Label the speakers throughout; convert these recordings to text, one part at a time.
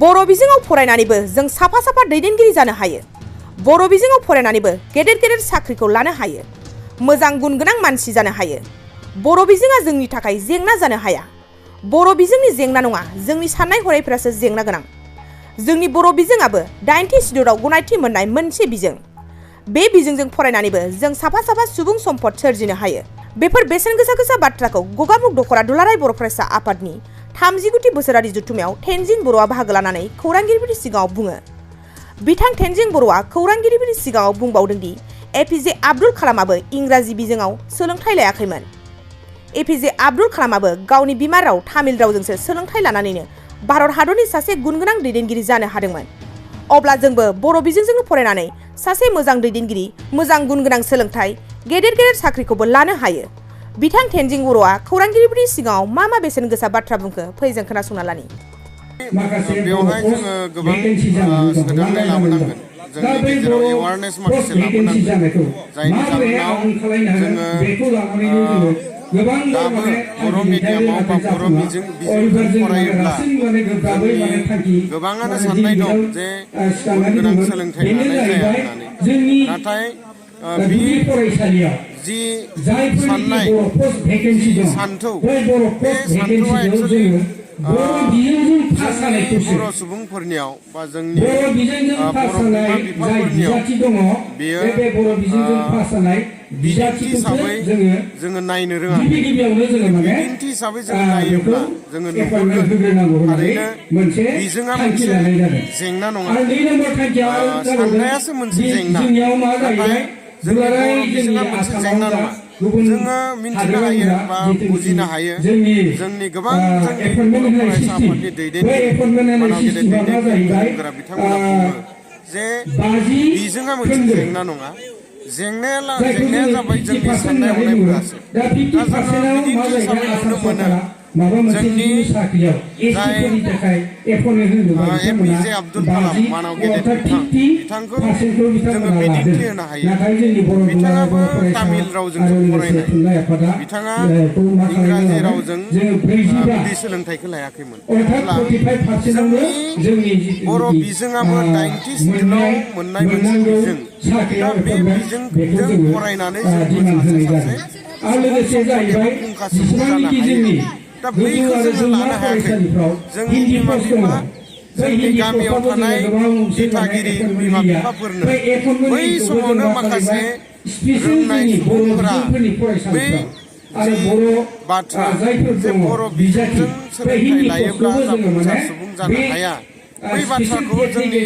Speaker 1: बर' बिजोङाव फरायनानैबो जों साफा साफा दैदेनगिरि जानो हायो। बर' बिजोङाव फरायनानैबो गेदेर गेदेर साख्रिखौ लानो हायो। मोजां गुन गोनां मानसि जानो हायो। बर' बिजोङा जोंनि थाखाय जेंना जानो हाया। बर' बिजोंनि जेंना नङा, जोंनि साननाय हनायफोरासो जेंना गोनां। जोंनि बर' बिजोङाबो 9थि सिड्युलआव गनायथि मोननाय मोनसे बिजों। बे बिजोंजों फरायनानैबो जों साफा साफा सुबुं सम्पद सोरजिनो हायो। बेफोर बेसेन गोसा गोसा बाथ्राखौ गगामुख दख'रा दुलाराय बर' फरायसा आफादनि 39थि बोसोरारि जथुमायाव तेनजिं बर'आ बाहागो लानानै खौरांगिरिफोरनि सिगाङाव बुङो। बिथां तेनजिं बर'आ खौरांगिरिफोरनि सिगाङाव बुंबावदों दि एपिजे आब्दुल कालामाबो इंराजि बिजोङाव सोलोंथाइ लायाखैमोन। एपिजे आब्दुल कालामाबो गावनि बिमा राव तामिल रावजोंसो सोलोंथाइ लानानैनो भारत हादरनि सासे गुनगोनां दैदेनगिरि जानो हादोंमोन। अब्ला जोंबो बर' बिजोंजों फरायनानै सासे मोजां दैदेनगिरि, मोजां गुन गोनां सोलोंथाइ, गेदेर गेदेर साख्रिखौबो लानो हायो। बिथां तेनजिं बर'आ खौरांगिरिफोरनि सिगाङाव मा बेसेन गोसा बाथ्रा बुंखो फै जों खोनासंना लानि।
Speaker 2: बेवहाय जोङो गोबां सोदांनाय लाबोनांगोन। जोंनि गेजेराव एवारनेस माखासे लाबोनांगोन। जायनि जाहोनाव जोङो दाबो बर' मिडियामाव बा बर' बिजोंजों फरायोब्ला जोंनि गोबाङानो साननाय दं जे गुन गोनां सोलोंथाइ लानाय जाया होननानै। नाथाय बे जि साननाय, जि सान्थौ, बे सान्थौआ एक्सुवेलि जोंनि बर' सुबुंफोरनियाव बा जोंनि बर' बिमा बिफाफोरनियाव बेयो बिदिन्थि हिसाबै जोङो नायनो रोङाखै। बिदिन्थि हिसाबै जोङो नायोब्ला जोङो नुहुरगोन थारैनो बिजोङा मोनसे जेंना नङा, साननायासो मोनसे जेंना। नाथाय जोंनि बर' बिजोङा मोनसे जेंना नङा। जोङो मिन्थिनो हायो बा बुजिनो हायो। जोंनि गोबां जोंनि बर' फरायसा आफादनि दैदेनगिरि, मानाव गेदेर दैदेनगिरि गोरों-गोरा बिथांमोना बुङो जे बिजोङा मोनसे जेंना नङा। जेंनाया जाबाय जोंनि साननाय हनायफोरासो। दा जोङो बिदिन्थि हिसाबै नुनो मोनो जोंनि जाय एपिजे आब्दुल कालाम, मानाव गेदेर बिथांखौ जोङो बिदिन्थि होनो हायो। बिथाङाबो तामिल रावजोंसो फरायनाय। बिथाङा इंराजि रावजों गुदि सोलोंथाइखौ लायाखैमोन। अब्ला जोंनि बर' बिजोङाबो 9थि सिड्युलाव मोननाय मोनसे बिजों। दा बे बिजोंजों फरायनानै जोंबो सासे सुबुं सम्पद एबा फुंखा सुबुं जानो हायो। दा बैखौ जोङो लानो हायाखै। जोंनि बिमा-बिफा, जोंनि गामियाव थानाय दिथागिरि बिमा-बिफाफोरनो बै समावनो माखासे रोंनाय सुबुंफोरा बै जि बाथ्रा जे बर' बिजोंजों सोलोंथाइ लायोब्ला जाफुंसार सुबुं जानो हाया, बै बाथ्राखौ जोंनि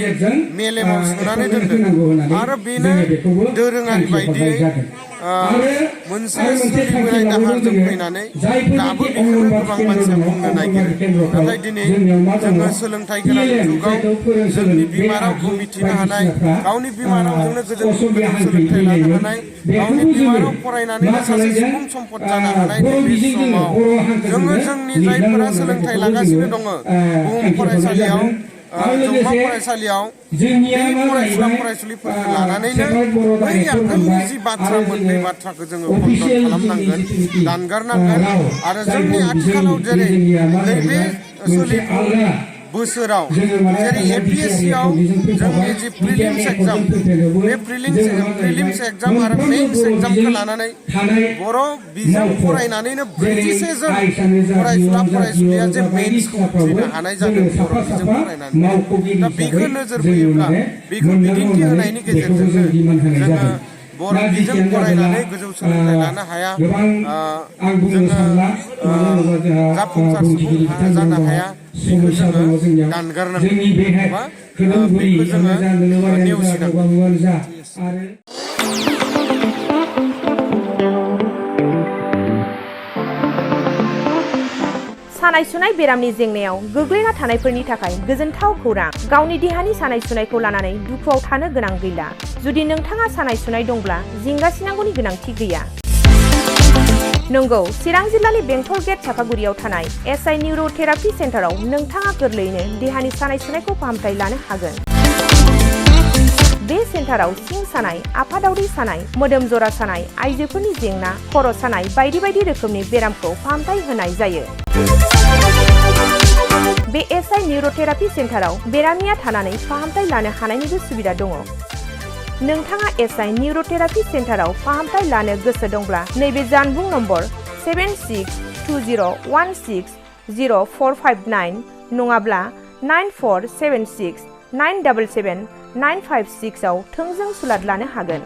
Speaker 2: मेलेमाव सोनानै दोनदों। आरो बेनो दोरोङारि बायदियै मोनसे सोलिबोनाय दाहारजों फैनानै दाबो बेखौनो गोबां मानसिया बुंनो नागिरो। नाथाय दिनै जोङो सोलोंथाइ गोनां जुगाव जोंनि बिमा रावखौ मिथिनो हानाय, गावनि बिमा रावजोंनो गोजौ सोलोंथाइ लानो हानाय, गावनि बिमा राव फरायनानैनो सासे सुबुं सम्पद जानो हानाय नैबे समाव जोङो जोंनि जायफोरा सोलोंथाइ लागासिनो दङ बुहुम फरायसालियाव, जौमा फरायसालियाव, बे फरायसुला फरायसुलिफोरखौ लानानैनो बै आगोलनि जि बाथ्रामोन बे बाथ्राखौ जोङो खनथन खालामनांगोन, दानगारनांगोन। आरो जोंनि आथिखालाव जेरै नैबे सोलिफु बोसोराव जेरै APSCआव जोंनि जि प्रिलिम्स एग्जाम, बे प्रिलिम्स एग्जाम आरो मेइन्स एग्जामखौ लानानै बर' बिजों फरायनानैनो 47 जन फरायसुला फरायसुलिया जे मेइन्सखौ उथ्रिनो हानाय जादों बर' बिजों फरायनानै। दा बेखौ नोजोर होयोब्ला, बेखौ बिदिन्थि होनायनि गेजेरजोंनो जोङो बर' बिजों फरायनानै गोजौ सोलोंथाइ लानो हाया, जोङो जाफुंसार सुबुं जानो हाया, बेखौ जोङो दानगारनांगोन बा बेखौ जोङो नेवसिनांगोन।
Speaker 1: सानाय सुनाय बेरामनि जेंनायाव गोग्लैना थानायफोरनि थाखाय गोजोनथाव खौरां। गावनि देहानि सानाय सुनायखौ लानानै दुखुआव थानो गोनां गैला। जुदि नोंथाङा सानाय सुनाय दंब्ला जिंगासिनांगौनि गोनांथि गैया। नंगौ, चिरां जिल्लानि बेंटल गेट चापागुरियाव थानाय SI निउर' थेरापि सेन्टाराव नोंथाङा गोरलैयैनो देहानि सानाय सुनायखौ फाहामथाय लानो हागोन। बे सेन्टाराव सिं सानाय, आफादावरि सानाय, मोदोम जरा सानाय, आइजोफोरनि जेंना, खर' सानाय बायदि बायदि रोखोमनि बेरामखौ फाहामथाय होनाय जायो। बे एसआइ निउर'थेरापि सेन्टाराव बेरामिया थानानै फाहामथाय लानो हानायनिबो सुबिदा दङ। नोंथाङा एसआइ निउर'थेरापि सेन्टाराव फाहामथाय लानो गोसो दंब्ला नैबे जानबुं नम्बर 7620160459 नङाब्ला 9476977956 आव थोंजों सुलाद लानो हागोन।